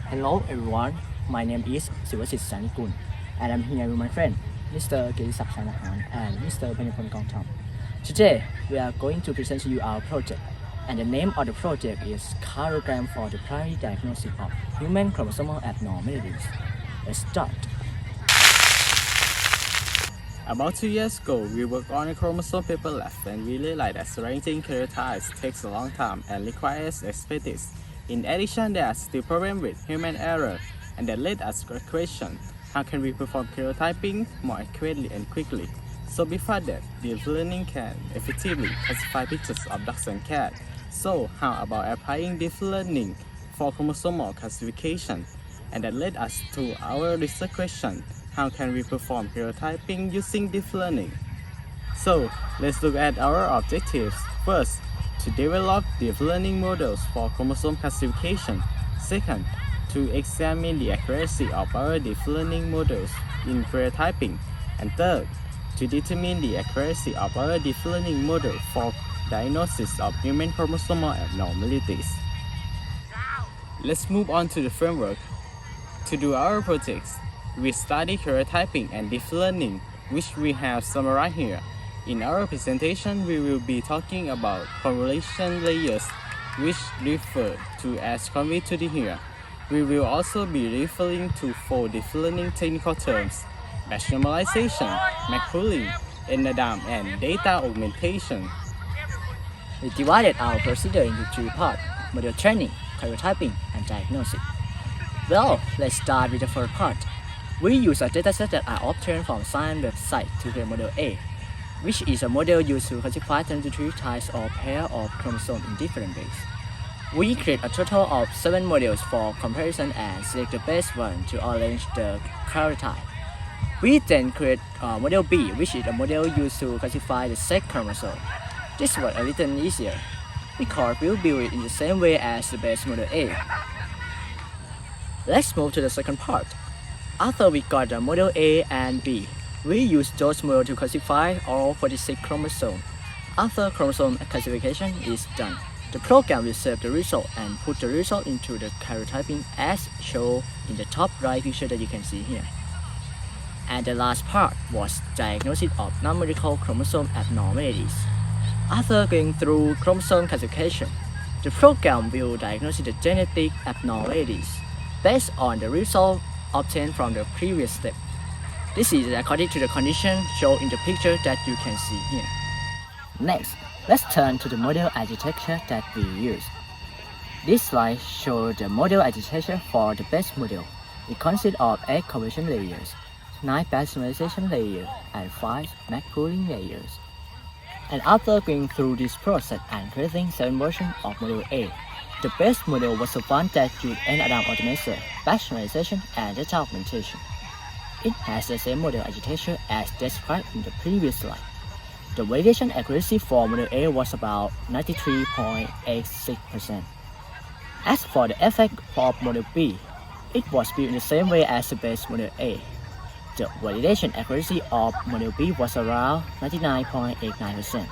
Hello everyone, my name is Sivasit Sanikun and I'm here with my friend Mr. Kirisak Shanahan and Mr. Benipon Kongtam. Today we are going to present to you our project and the name of the project is Karyogram for the primary diagnosis of human chromosomal abnormalities. Let's start. About 2 years ago, we worked on a chromosome paper lab and we realized that arranging karyotypes takes a long time and requires expertise. In addition, there are still problems with human error, and that led us to a question: how can we perform karyotyping more accurately and quickly? So before that, deep learning can effectively classify pictures of dogs and cats. So how about applying deep learning for chromosomal classification? And that led us to our research question: how can we perform karyotyping using deep learning? So let's look at our objectives. First, to develop deep learning models for chromosome classification. Second, to examine the accuracy of our deep learning models in karyotyping. And third, to determine the accuracy of our deep learning model for diagnosis of human chromosomal abnormalities. Let's move on to the framework. To do our projects, we study karyotyping and deep learning, which we have summarized here. In our presentation, we will be talking about correlation layers, which refer to as convoluted here. We will also be referring to 4 deep learning technical terms: batch normalization, McPooling, NADAM, and data augmentation. We divided our procedure into 3 parts: model training, karyotyping, and diagnosis. Well, let's start with the first part. We use a dataset that I obtained from science website to create model A, which is a model used to classify 23 types or pair of chromosomes in different ways. We create a total of 7 models for comparison and select the best one to arrange the karyotype. We then create model B, which is a model used to classify the sex chromosome. This was a little easier because we build it in the same way as the base model A. Let's move to the second part. After we got the model A and B, we use those models to classify all 46 chromosomes. After chromosome classification is done, the program will save the result and put the result into the karyotyping as shown in the top right picture that you can see here. And the last part was diagnosis of non-medical chromosome abnormalities. After going through chromosome classification, the program will diagnose the genetic abnormalities based on the result obtained from the previous step. This is according to the condition shown in the picture that you can see here. Next, let's turn to the model architecture that we use. This slide shows the model architecture for the base model. It consists of 8 conversion layers, 9 batch normalization layers, and 5 McPooling layers. And after going through this process and creating 7 versions of model A, the best model was the one that used NADAM optimizer, batch normalization, and data augmentation. It has the same model architecture as described in the previous slide. The validation accuracy for model A was about 93.86%. As for the effect of model B, it was built in the same way as the base model A. The validation accuracy of model B was around 99.89%.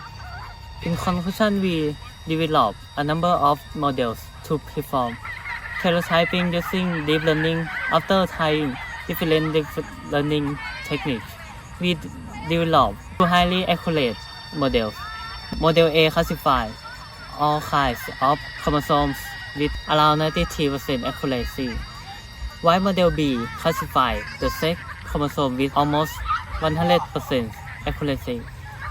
In conclusion, we developed a number of models to perform karyotyping using deep learning. After trying different deep learning techniques, we developed 2 highly accurate models. Model A classifies all kinds of chromosomes with around 93% accuracy, while model B classifies the sex chromosome with almost 100% accuracy.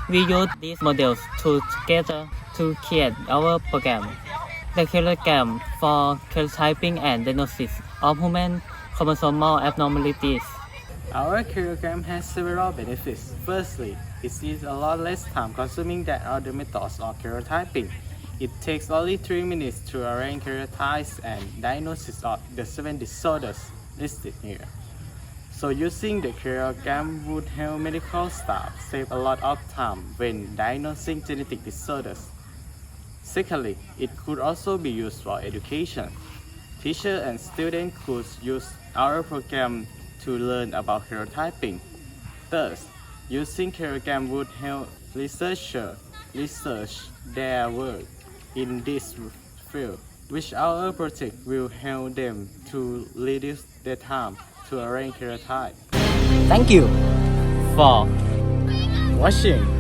We use these models together to create our program, the Karyogram for karyotyping and diagnosis of human chromosomal abnormalities. Our karyogram has several benefits. Firstly, it is a lot less time consuming than other methods of karyotyping. It takes only 3 minutes to arrange karyotypes and diagnosis of the 7 disorders listed here. So using the karyogram would help medical staff save a lot of time when diagnosing genetic disorders. Secondly, it could also be used for education. Teachers and students could use our program to learn about karyotyping. Third, using karyogram would help researchers research their work in this field. which our project will help them to reduce their time to arrange karyotype. Thank you for Watching